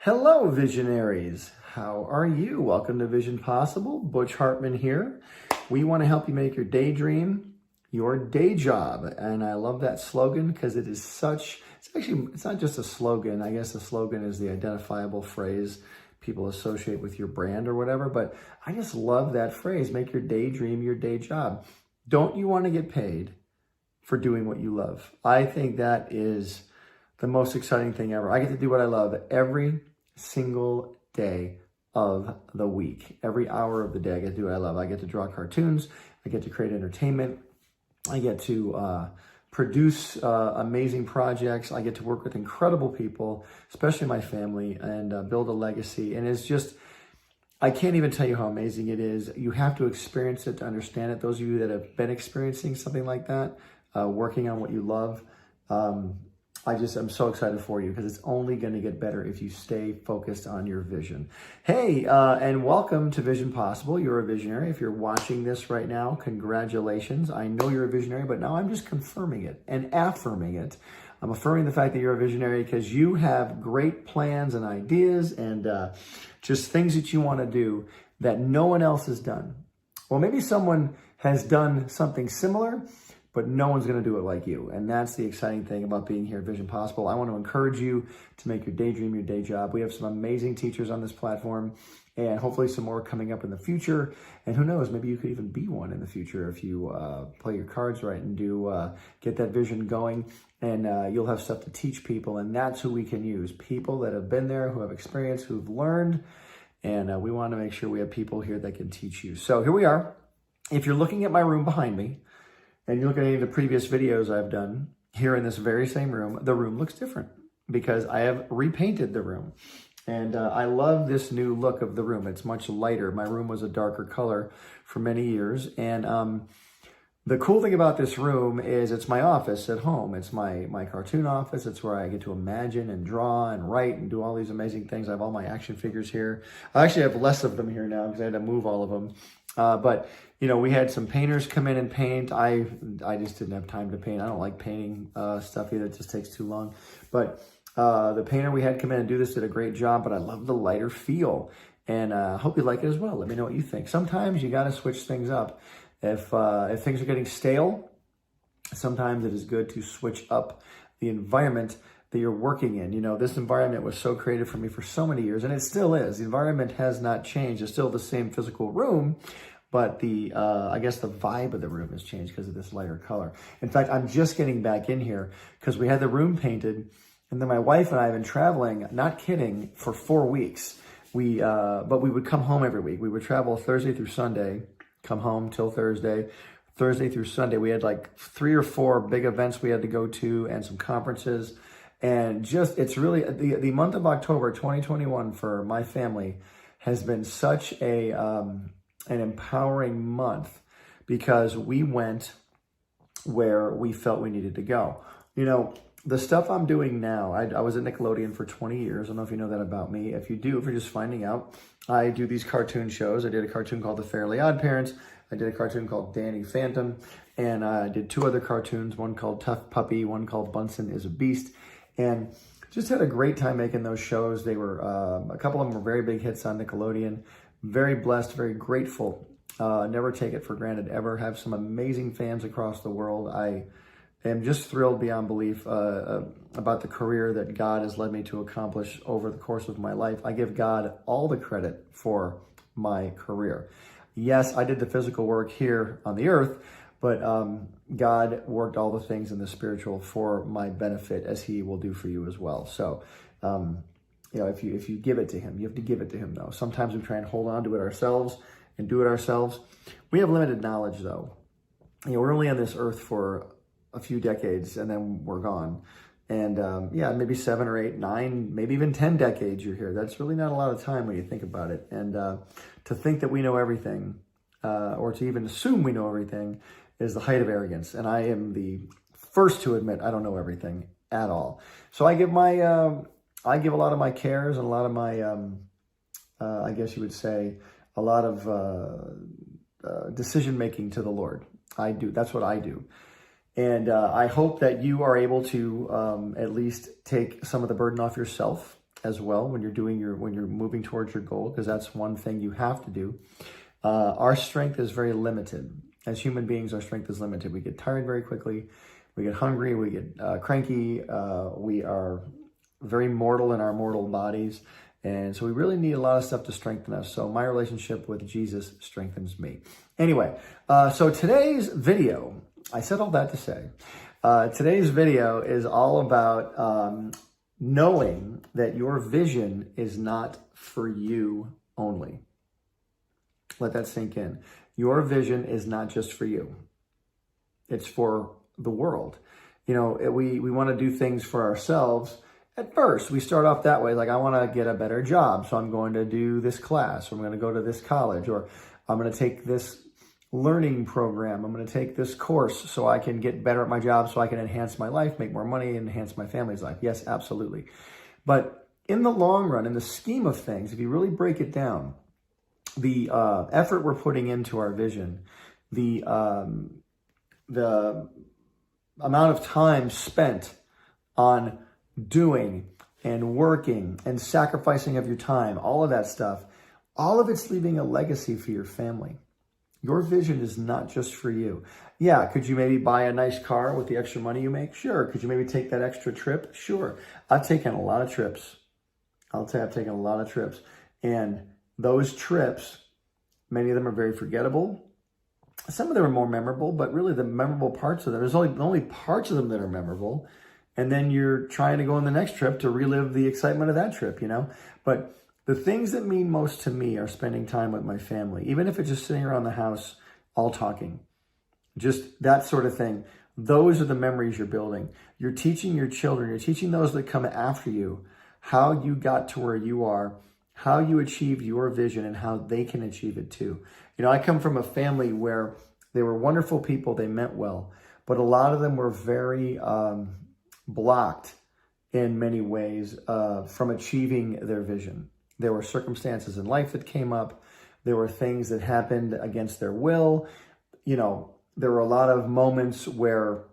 Hello, visionaries. How are you? Welcome to Vision Possible. Butch Hartman here. We want to help you make your daydream your day job. And I love that slogan because it's not just a slogan. I guess a slogan is the identifiable phrase people associate with your brand or whatever. But I just love that phrase, make your daydream your day job. Don't you want to get paid for doing what you love? I think that is the most exciting thing ever. I get to do what I love every single day of the week. Every hour of the day, I get to do what I love. I get to draw cartoons. I get to create entertainment. I get to produce amazing projects. I get to work with incredible people, especially my family, and build a legacy. And it's just, I can't even tell you how amazing it is. You have to experience it to understand it. Those of you that have been experiencing something like that, working on what you love, I'm so excited for you because it's only going to get better if you stay focused on your vision. Hey, and welcome to Vision Possible. You're a visionary. If you're watching this right now, congratulations. I know you're a visionary, but now I'm just confirming it and affirming it. I'm affirming the fact that you're a visionary because you have great plans and ideas and just things that you want to do that no one else has done. Well, maybe someone has done something similar, but no one's going to do it like you. And that's the exciting thing about being here at Vision Possible. I want to encourage you to make your daydream your day job. We have some amazing teachers on this platform and hopefully some more coming up in the future. And who knows, maybe you could even be one in the future if you play your cards right and get that vision going. And you'll have stuff to teach people. And that's who we can use. People that have been there, who have experience, who've learned. And we want to make sure we have people here that can teach you. So here we are. If you're looking at my room behind me, and you look at any of the previous videos I've done here in this very same room, the room looks different because I have repainted the room. And I love this new look of the room. It's much lighter. My room was a darker color for many years. And the cool thing about this room is it's my office at home. It's my cartoon office. It's where I get to imagine and draw and write and do all these amazing things. I have all my action figures here. I actually have less of them here now because I had to move all of them. But you know, we had some painters come in and paint. I just didn't have time to paint. I don't like painting stuff either. It just takes too long. But the painter we had come in and do this did a great job, but I love the lighter feel. And I hope you like it as well. Let me know what you think. Sometimes you got to switch things up. If things are getting stale, sometimes it is good to switch up the environment that you're working in. You know, this environment was so creative for me for so many years, and it still is. The environment has not changed. It's still the same physical room, but I guess the vibe of the room has changed because of this lighter color. In fact, I'm just getting back in here because we had the room painted, and then my wife and I have been traveling, not kidding, for 4 weeks. But we would come home every week. We would travel Thursday through Sunday, come home till Thursday. Thursday through Sunday, we had like 3 or 4 big events we had to go to and some conferences. And it's really, the month of October 2021 for my family has been such an empowering month because we went where we felt we needed to go. You know, the stuff I'm doing now, I was at Nickelodeon for 20 years. I don't know if you know that about me. If you do, if you're just finding out, I do these cartoon shows. I did a cartoon called The Fairly Odd Parents. I did a cartoon called Danny Phantom. And I did 2 other cartoons, one called Tough Puppy, one called Bunsen is a Beast. And just had a great time making those shows. They were, a couple of them were very big hits on Nickelodeon. Very blessed, very grateful. Never take it for granted ever. Have some amazing fans across the world. I am just thrilled beyond belief about the career that God has led me to accomplish over the course of my life. I give God all the credit for my career. Yes, I did the physical work here on the earth, but God worked all the things in the spiritual for my benefit, as He will do for you as well. So, you know, if you give it to Him, you have to give it to Him, though. Sometimes we try and hold on to it ourselves and do it ourselves. We have limited knowledge, though. You know, we're only on this earth for a few decades, and then we're gone. And yeah, maybe 7 or 8, 9, maybe even 10 decades you're here. That's really not a lot of time when you think about it. And to think that we know everything, or to even assume we know everything, is the height of arrogance. And I am the first to admit I don't know everything at all. So I give a lot of my cares and a lot of my, I guess you would say, a lot of decision-making to the Lord. I do. That's what I do. And I hope that you are able to at least take some of the burden off yourself as well when you're moving towards your goal, because that's one thing you have to do. Our strength is very limited. As human beings, our strength is limited. We get tired very quickly. We get hungry. We get cranky. We are very mortal in our mortal bodies. And so we really need a lot of stuff to strengthen us. So my relationship with Jesus strengthens me. Anyway, so today's video, I said all that to say, today's video is all about knowing that your vision is not for you only. Let that sink in. Your vision is not just for you. It's for the world. You know, we want to do things for ourselves. At first, we start off that way, like I want to get a better job, so I'm going to do this class, or I'm going to go to this college, or I'm going to take this learning program, I'm going to take this course so I can get better at my job, so I can enhance my life, make more money, enhance my family's life. Yes, absolutely. But in the long run, in the scheme of things, if you really break it down, the effort we're putting into our vision, the amount of time spent on doing and working and sacrificing of your time, all of that stuff, all of it's leaving a legacy for your family. Your vision is not just for you. Yeah, could you maybe buy a nice car with the extra money you make? Sure. Could you maybe take that extra trip? Sure. I've taken a lot of trips. I'll tell you, I've taken a lot of trips. And those trips, many of them are very forgettable. Some of them are more memorable, but really the memorable parts of them, there's only parts of them that are memorable. And then you're trying to go on the next trip to relive the excitement of that trip, you know? But the things that mean most to me are spending time with my family, even if it's just sitting around the house, all talking, just that sort of thing. Those are the memories you're building. You're teaching your children, you're teaching those that come after you, how you got to where you are, how you achieved your vision, and how they can achieve it too. You know, I come from a family where they were wonderful people, they meant well, but a lot of them were very blocked in many ways from achieving their vision. There were circumstances in life that came up. There were things that happened against their will. You know, there were a lot of moments where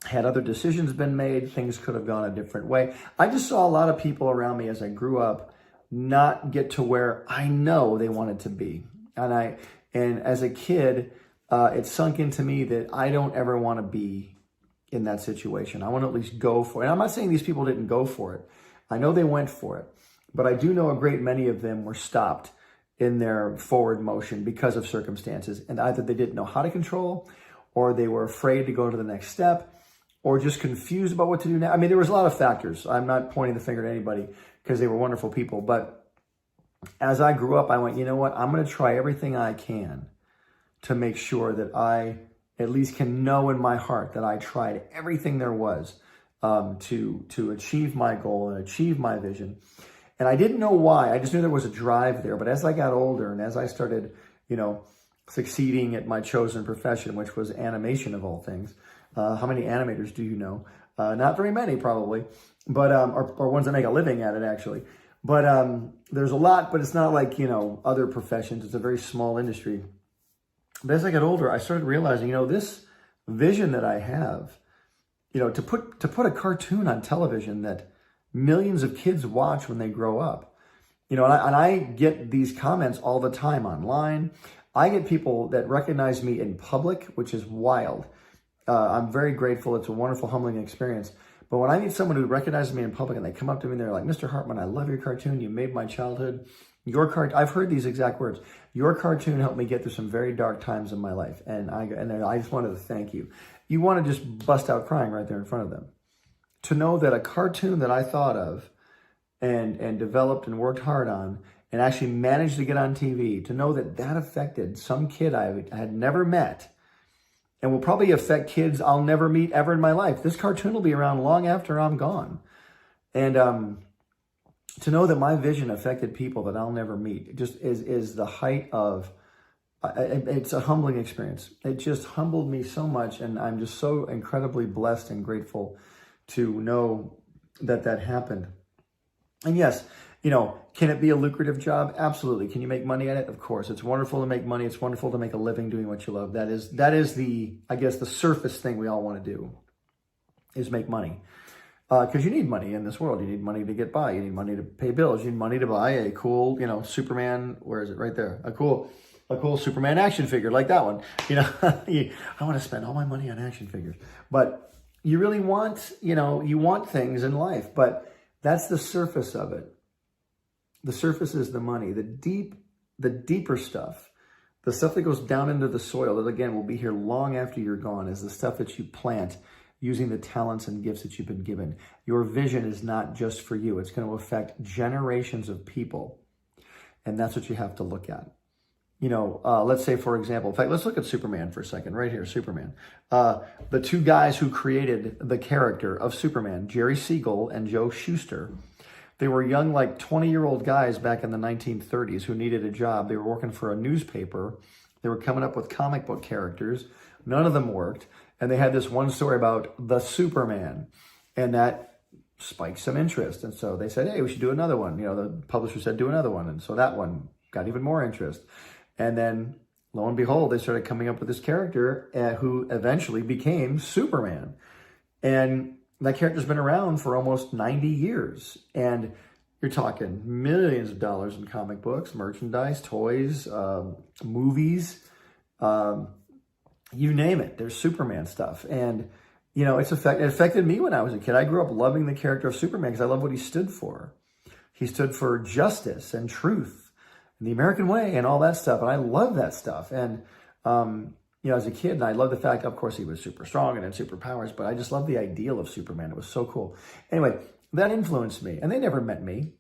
had other decisions been made, things could have gone a different way. I just saw a lot of people around me as I grew up not get to where I know they wanted to be. And as a kid, it sunk into me that I don't ever want to be in that situation. I want to at least go for it. And I'm not saying these people didn't go for it. I know they went for it. But I do know a great many of them were stopped in their forward motion because of circumstances. And either they didn't know how to control, or they were afraid to go to the next step, or just confused about what to do now. I mean, there was a lot of factors. I'm not pointing the finger at anybody because they were wonderful people. But as I grew up, I went, you know what? I'm going to try everything I can to make sure that I at least can know in my heart that I tried everything there was to achieve my goal and achieve my vision. And I didn't know why. I just knew there was a drive there. But as I got older and as I started, you know, succeeding at my chosen profession, which was animation of all things. How many animators do you know? Not very many, probably, but or ones that make a living at it, actually. But there's a lot, but it's not like, you know, other professions. It's a very small industry. But as I got older, I started realizing, you know, this vision that I have, you know, to put a cartoon on television that millions of kids watch when they grow up. You know, and I get these comments all the time online. I get people that recognize me in public, which is wild. I'm very grateful. It's a wonderful, humbling experience. But when I meet someone who recognizes me in public and they come up to me and they're like, Mr. Hartman, I love your cartoon. You made my childhood. I've heard these exact words. Your cartoon helped me get through some very dark times in my life. And I just wanted to thank you. You want to just bust out crying right there in front of them. To know that a cartoon that I thought of and developed and worked hard on and actually managed to get on TV, to know that that affected some kid I had never met and will probably affect kids I'll never meet ever in my life. This cartoon will be around long after I'm gone. And to know that my vision affected people that I'll never meet just is the height of, it's a humbling experience. It just humbled me so much, and I'm just so incredibly blessed and grateful to know that that happened. And yes, you know, can it be a lucrative job? Absolutely. Can you make money at it? Of course. It's wonderful to make money. It's wonderful to make a living doing what you love. That is the, I guess, the surface thing we all want to do is make money. Because you need money in this world. You need money to get by. You need money to pay bills. You need money to buy a cool, Superman. Where is it? Right there. A cool Superman action figure like that one. I want to spend all my money on action figures. But you really want, you want things in life. But that's the surface of it. The surface is the money. The deeper stuff, the stuff that goes down into the soil, that again will be here long after you're gone, is the stuff that you plant using the talents and gifts that you've been given. Your vision is not just for you. It's going to affect generations of people. And that's what you have to look at. Let's say, for example, in fact, let's look at Superman for a second, right here, Superman. The two guys who created the character of Superman, Jerry Siegel and Joe Shuster, they were young, like 20-year-old guys back in the 1930s who needed a job. They were working for a newspaper. They were coming up with comic book characters. None of them worked. And they had this one story about the Superman. And that spiked some interest. And so they said, hey, we should do another one. The publisher said, do another one. And so that one got even more interest. And then, lo and behold, they started coming up with this character who eventually became Superman. And that character's been around for almost 90 years. And you're talking millions of dollars in comic books, merchandise, toys, movies, you name it. There's Superman stuff. And, it affected me when I was a kid. I grew up loving the character of Superman because I love what he stood for. He stood for justice and truth and the American way and all that stuff. And I love that stuff. And, as a kid, and I love the fact, of course, he was super strong and had superpowers, but I just love the ideal of Superman. It was so cool. Anyway, that influenced me. And they never met me.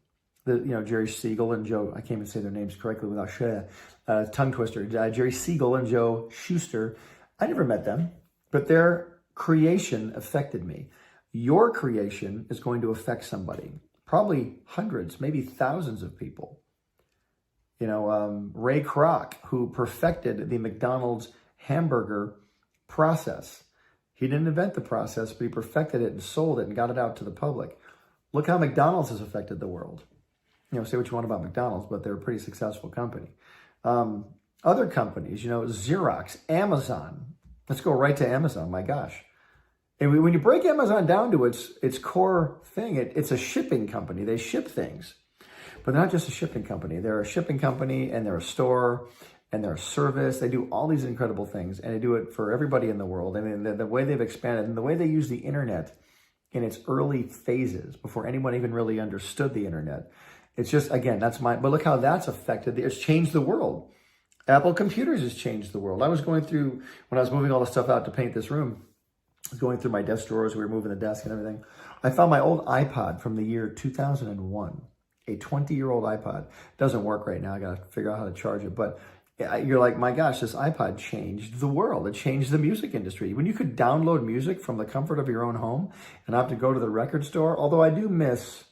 Jerry Siegel and Joe, I can't even say their names correctly without tongue twister. Jerry Siegel and Joe Shuster, I never met them, but their creation affected me. Your creation is going to affect somebody, probably hundreds, maybe thousands of people. Ray Kroc, who perfected the McDonald's hamburger process. He didn't invent the process, but he perfected it and sold it and got it out to the public. Look how McDonald's has affected the world. Say what you want about McDonald's, but they're a pretty successful company. Other companies, Xerox, Amazon. Let's go right to Amazon, my gosh. And when you break Amazon down to its core thing, it's a shipping company. They ship things. But they're not just a shipping company. They're a shipping company, and they're a store, and they're a service. They do all these incredible things, and they do it for everybody in the world. I mean, the way they've expanded and the way they use the internet in its early phases, before anyone even really understood the internet. It's just, again, but look how that's affected. It's changed the world. Apple Computers has changed the world. I was going through, when I was moving all the stuff out to paint this room, I was going through my desk drawers. We were moving the desk and everything. I found my old iPod from the year 2001, a 20-year-old iPod. Doesn't work right now. I got to figure out how to charge it. But you're like, my gosh, this iPod changed the world. It changed the music industry. When you could download music from the comfort of your own home and not have to go to the record store, although I do miss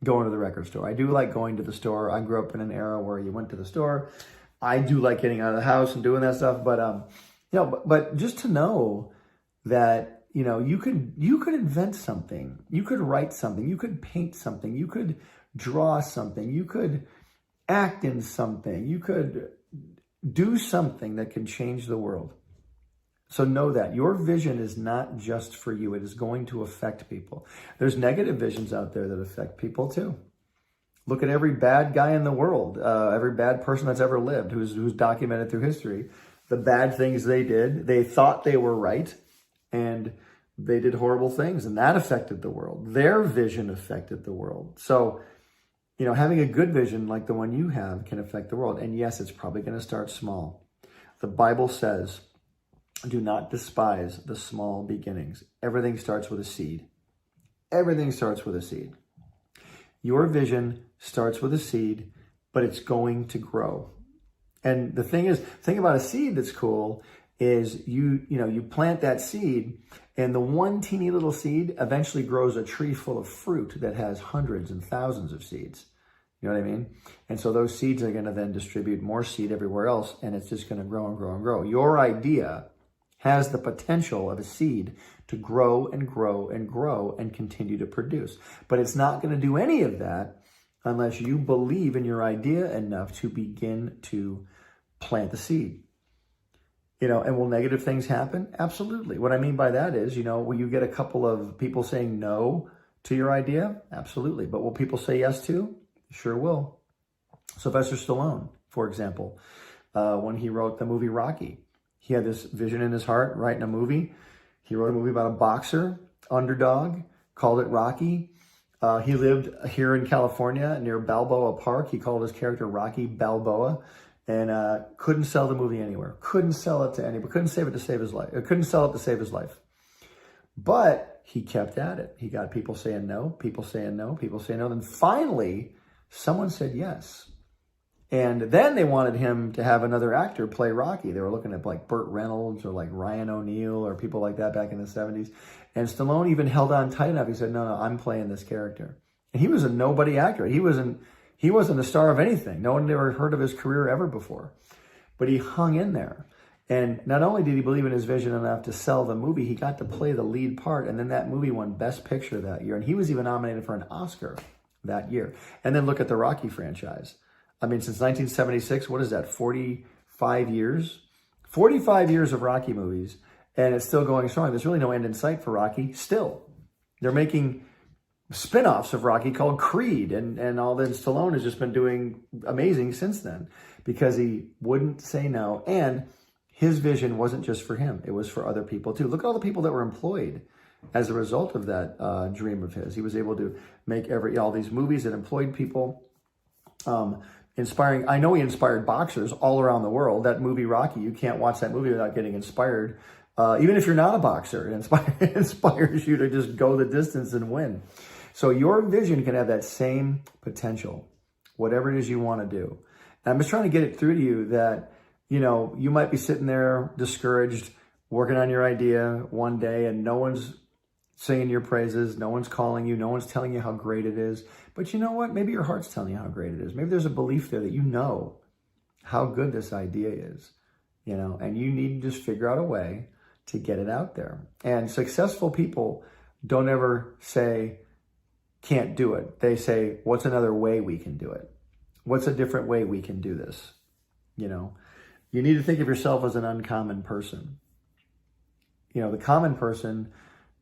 going to the record store. I do like going to the store. I grew up in an era where you went to the store. I do like getting out of the house and doing that stuff. But, but just to know that, you could invent something. You could write something. You could paint something. You could draw something. You could act in something. You could do something that can change the world. So know that your vision is not just for you. It is going to affect people. There's negative visions out there that affect people too. Look at every bad guy in the world, every bad person that's ever lived, who's documented through history. The bad things they did, they thought they were right, and they did horrible things, and that affected the world. Their vision affected the world. So, having a good vision like the one you have can affect the world. And yes, it's probably going to start small. The Bible says, do not despise the small beginnings. Everything starts with a seed. Everything starts with a seed. Your vision starts with a seed, but it's going to grow. And the thing about a seed that's cool is you plant that seed, and the one teeny little seed eventually grows a tree full of fruit that has hundreds and thousands of seeds. You know what I mean? And so those seeds are going to then distribute more seed everywhere else, and it's just going to grow and grow and grow. Your idea has the potential of a seed to grow and grow and grow and continue to produce. But it's not going to do any of that unless you believe in your idea enough to begin to plant the seed. And will negative things happen? Absolutely. What I mean by that is, will you get a couple of people saying no to your idea? Absolutely. But will people say yes to? Sure will. Sylvester Stallone, for example, when he wrote the movie Rocky, he had this vision in his heart, writing a movie. He wrote a movie about a boxer, underdog, called it Rocky. He lived here in California near Balboa Park. He called his character Rocky Balboa, and couldn't sell the movie anywhere. Couldn't sell it to anybody. Couldn't save it to save his life. Couldn't sell it to save his life. But he kept at it. He got people saying no, people saying no, people saying no. Then finally, someone said yes. And then they wanted him to have another actor play Rocky. They were looking at like Burt Reynolds or like Ryan O'Neal or people like that back in the 70s. And Stallone even held on tight enough. He said, no, I'm playing this character. And he was a nobody actor. He wasn't a star of anything. No one had ever heard of his career ever before. But he hung in there. And not only did he believe in his vision enough to sell the movie, he got to play the lead part. And then that movie won Best Picture that year. And he was even nominated for an Oscar that year. And then look at the Rocky franchise. I mean, since 1976, what is that, 45 years? 45 years of Rocky movies, and it's still going strong. There's really no end in sight for Rocky still. They're making spin-offs of Rocky called Creed, and all that. Stallone has just been doing amazing since then because he wouldn't say no, and his vision wasn't just for him. It was for other people too. Look at all the people that were employed as a result of that dream of his. He was able to make all these movies that employed people. Inspiring. I know he inspired boxers all around the world. That movie Rocky, you can't watch that movie without getting inspired. Even if you're not a boxer, it inspires you to just go the distance and win. So your vision can have that same potential, whatever it is you want to do. And I'm just trying to get it through to you that, you might be sitting there discouraged, working on your idea one day, and no one's singing your praises, no one's calling you, no one's telling you how great it is. But you know what? Maybe your heart's telling you how great it is. Maybe there's a belief there that you know how good this idea is, and you need to just figure out a way to get it out there. And successful people don't ever say, can't do it. They say, what's another way we can do it? What's a different way we can do this? You need to think of yourself as an uncommon person. The common person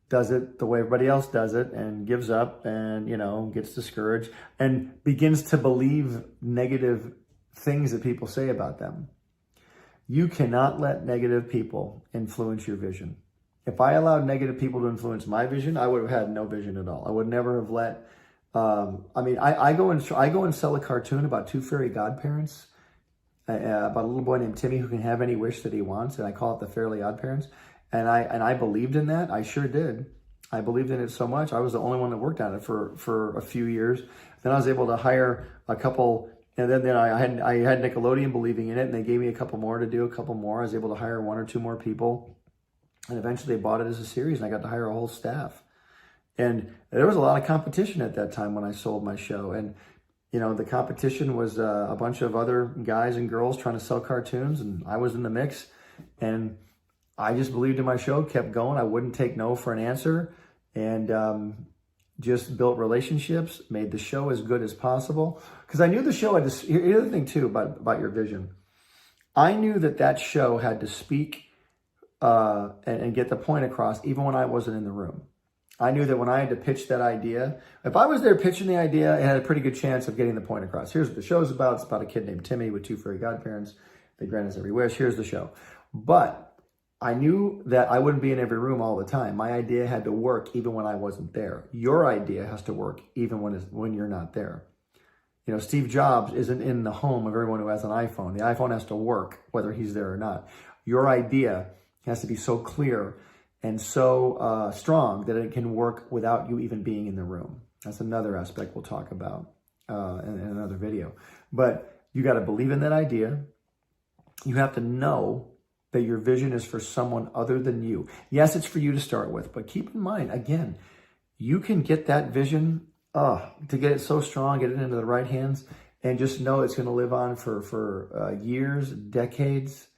does it the way everybody else does it and gives up and, gets discouraged and begins to believe negative things that people say about them. You cannot let negative people influence your vision. If I allowed negative people to influence my vision, I would have had no vision at all. I would never have let, I go and sell a cartoon about two fairy godparents, about a little boy named Timmy who can have any wish that he wants. And I call it the Fairly Odd Parents. And I believed in that. I sure did. I believed in it so much. I was the only one that worked on it for a few years. Then I was able to hire a couple, and then I had Nickelodeon believing in it, and they gave me a couple more to do, a couple more. I was able to hire one or two more people, and eventually they bought it as a series, and I got to hire a whole staff. And there was a lot of competition at that time when I sold my show, and the competition was a bunch of other guys and girls trying to sell cartoons, and I was in the mix, and I just believed in my show, kept going. I wouldn't take no for an answer, and just built relationships, made the show as good as possible. Because I knew the show had to, here's the thing too about your vision. I knew that show had to speak and get the point across even when I wasn't in the room. I knew that when I had to pitch that idea, if I was there pitching the idea, it had a pretty good chance of getting the point across. Here's what the show's about. It's about a kid named Timmy with two fairy godparents. They grant us every wish. Here's the show. But I knew that I wouldn't be in every room all the time. My idea had to work even when I wasn't there. Your idea has to work even when you're not there. Steve Jobs isn't in the home of everyone who has an iPhone. The iPhone has to work whether he's there or not. Your idea has to be so clear and so strong that it can work without you even being in the room. That's another aspect we'll talk about in another video. But you got to believe in that idea. You have to know that your vision is for someone other than you. Yes, it's for you to start with, but keep in mind, again, you can get that vision to get it so strong, get it into the right hands, and just know it's going to live on for years, decades.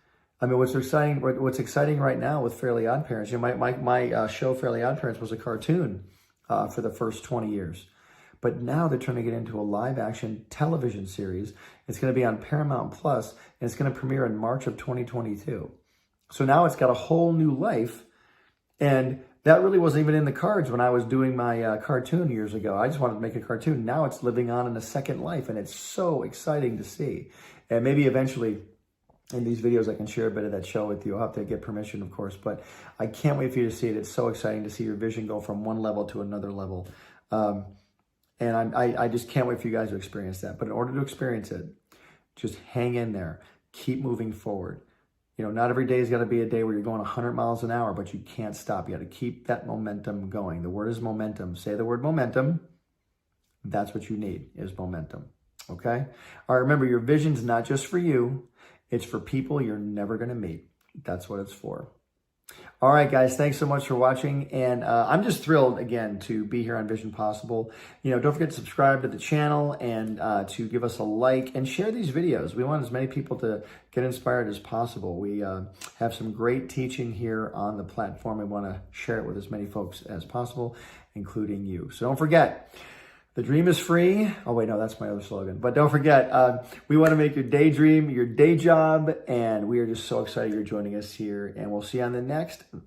I mean, what's exciting right now with Fairly Odd Parents, my show Fairly Odd Parents was a cartoon for the first 20 years. But now they're trying to get into a live action television series. It's going to be on Paramount Plus, and it's going to premiere in March of 2022. So now it's got a whole new life, and That really wasn't even in the cards when I was doing my cartoon years ago. I just wanted to make a cartoon. Now it's living on in a second life, and it's so exciting to see. And maybe eventually in these videos I can share a bit of that show with you. I'll have to get permission, of course, but I can't wait for you to see it. It's so exciting to see your vision go from one level to another level. And I just can't wait for you guys to experience that. But in order to experience it, just hang in there. Keep moving forward. You know, not every day has got to be a day where you're going 100 miles an hour, but you can't stop. You got to keep that momentum going. The word is momentum. Say the word momentum. That's what you need, is momentum. Okay? All right, remember, your vision's not just for you. It's for people you're never going to meet. That's what it's for. All right, guys, thanks so much for watching. And I'm just thrilled, again, to be here on Vision Possible. You know, don't forget to subscribe to the channel and to give us a like and share these videos. We want as many people to get inspired as possible. We have some great teaching here on the platform. We want to share it with as many folks as possible, including you. So don't forget, the dream is free. Oh, wait, no, that's my other slogan. But don't forget, we want to make your daydream your day job. And we are just so excited you're joining us here. And we'll see you on the next